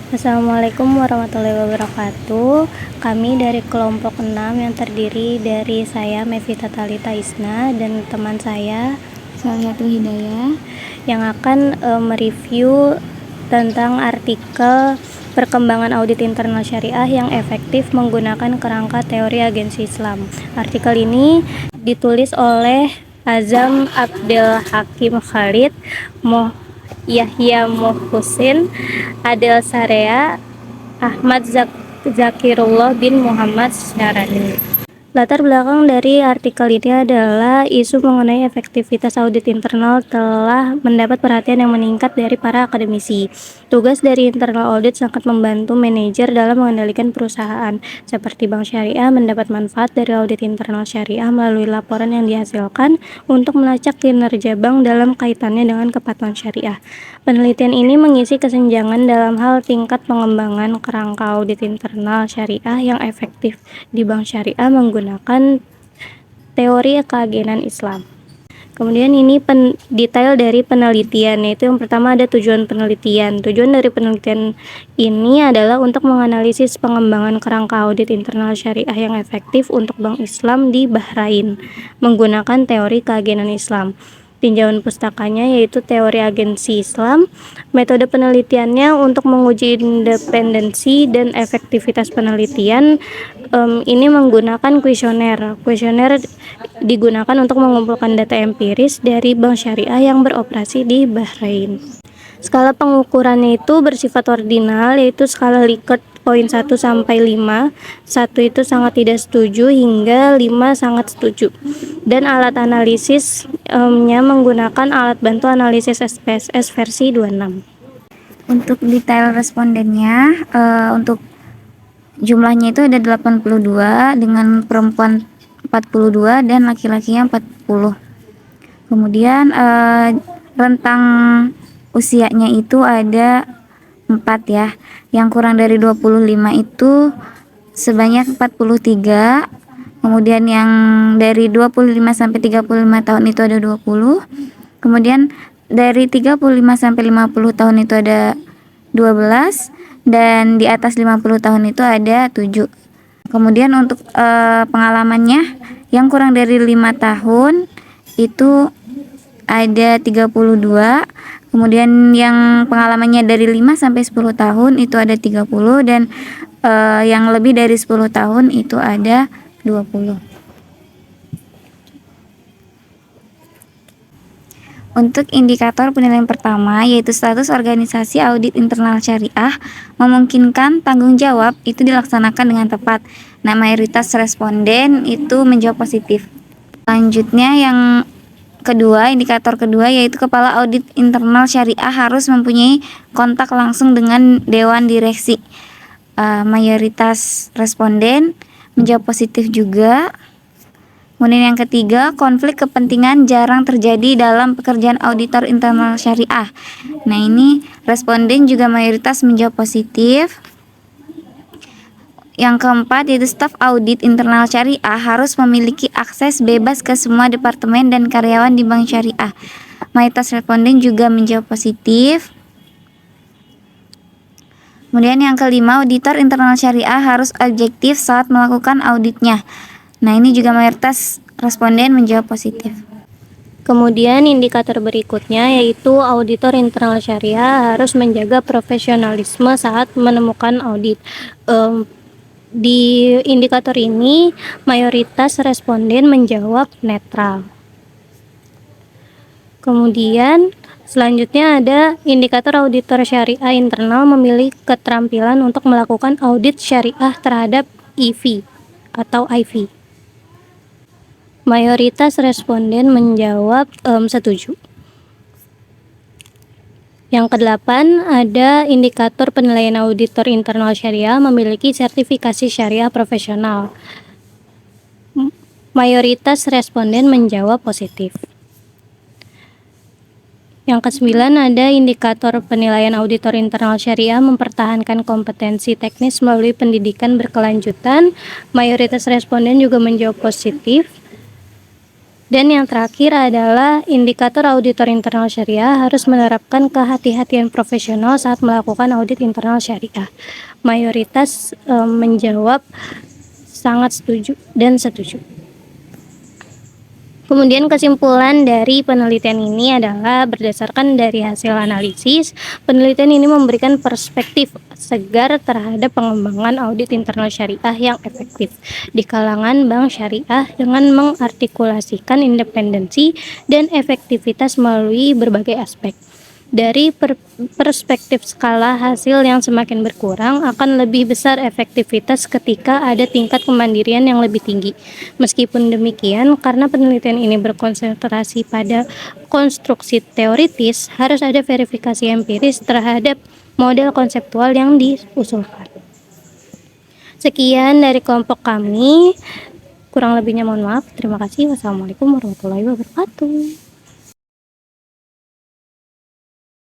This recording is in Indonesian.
Assalamualaikum warahmatullahi wabarakatuh. Kami dari kelompok 6 yang terdiri dari saya Mevita Talita Isna dan teman saya Salihatul Hidayah yang akan mereview tentang artikel perkembangan audit internal syariah yang efektif menggunakan kerangka teori agensi Islam. Artikel ini ditulis oleh Azam Abdel Hakim Khalid, Yahya Muhsin, Adel Sarea, Ahmad Zakirullah bin Muhammad Syarani. Latar belakang dari artikel ini adalah isu mengenai efektivitas audit internal telah mendapat perhatian yang meningkat dari para akademisi. Tugas dari internal audit sangat membantu manajer dalam mengendalikan perusahaan, seperti bank syariah mendapat manfaat dari audit internal syariah melalui laporan yang dihasilkan untuk melacak kinerja bank dalam kaitannya dengan kepatuhan syariah. Penelitian ini mengisi kesenjangan dalam hal tingkat pengembangan kerangka audit internal syariah yang efektif di bank syariah menggunakan teori keagenan Islam. Kemudian ini detail dari penelitian, yaitu yang pertama ada tujuan penelitian. Tujuan dari penelitian ini adalah untuk menganalisis pengembangan kerangka audit internal syariah yang efektif untuk bank Islam di Bahrain menggunakan teori keagenan Islam. Tinjauan pustakanya yaitu teori agensi Islam. Metode penelitiannya untuk menguji independensi dan efektivitas penelitian ini menggunakan kuesioner. Kuesioner digunakan untuk mengumpulkan data empiris dari bank syariah yang beroperasi di Bahrain. Skala pengukurannya itu bersifat ordinal, yaitu skala Likert poin 1 sampai 5. 1 itu sangat tidak setuju hingga 5 sangat setuju. Dan alat analisisnya menggunakan alat bantu analisis SPSS versi 26. Untuk detail respondennya, untuk jumlahnya itu ada 82 dengan perempuan 42 dan laki-lakinya 40. Kemudian rentang usianya itu ada 4 ya. Yang kurang dari 25 itu sebanyak 43. Kemudian yang dari 25 sampai 35 tahun itu ada 20. Kemudian dari 35 sampai 50 tahun itu ada 12 dan di atas 50 tahun itu ada 7. Kemudian untuk pengalamannya yang kurang dari 5 tahun itu ada 32. Kemudian yang pengalamannya dari 5 sampai 10 tahun itu ada 30 dan yang lebih dari 10 tahun itu ada 20. Untuk indikator penilaian pertama, yaitu status organisasi audit internal syariah, memungkinkan tanggung jawab itu dilaksanakan dengan tepat. Nah, mayoritas responden itu menjawab positif. Selanjutnya yang kedua, indikator kedua yaitu kepala audit internal syariah harus mempunyai kontak langsung dengan dewan direksi. Mayoritas responden menjawab positif juga. Kemudian yang ketiga, konflik kepentingan jarang terjadi dalam pekerjaan auditor internal syariah. Nah, ini responden juga mayoritas menjawab positif. Yang keempat, yaitu staf audit internal syariah harus memiliki akses bebas ke semua departemen dan karyawan di bank syariah. Mayoritas responden juga menjawab positif. Kemudian yang kelima, auditor internal syariah harus objektif saat melakukan auditnya. Nah, ini juga mayoritas responden menjawab positif. Kemudian indikator berikutnya yaitu auditor internal syariah harus menjaga profesionalisme saat menemukan audit. Di indikator ini mayoritas responden menjawab netral. Kemudian selanjutnya ada indikator auditor syariah internal memiliki keterampilan untuk melakukan audit syariah terhadap IV atau IV. Mayoritas responden menjawab setuju. Yang kedelapan ada indikator penilaian auditor internal syariah memiliki sertifikasi syariah profesional. Mayoritas responden menjawab positif. Yang kesembilan ada indikator penilaian auditor internal syariah mempertahankan kompetensi teknis melalui pendidikan berkelanjutan. Mayoritas responden juga menjawab positif. Dan yang terakhir adalah indikator auditor internal syariah harus menerapkan kehati-hatian profesional saat melakukan audit internal syariah. Mayoritas menjawab sangat setuju dan setuju. Kemudian kesimpulan dari penelitian ini adalah berdasarkan dari hasil analisis, penelitian ini memberikan perspektif segar terhadap pengembangan audit internal syariah yang efektif di kalangan bank syariah dengan mengartikulasikan independensi dan efektivitas melalui berbagai aspek. Dari perspektif skala hasil yang semakin berkurang, akan lebih besar efektivitas ketika ada tingkat kemandirian yang lebih tinggi. Meskipun demikian, karena penelitian ini berkonsentrasi pada konstruksi teoritis, harus ada verifikasi empiris terhadap model konseptual yang diusulkan. Sekian dari kelompok kami. Kurang lebihnya mohon maaf. Terima kasih. Wassalamualaikum warahmatullahi wabarakatuh.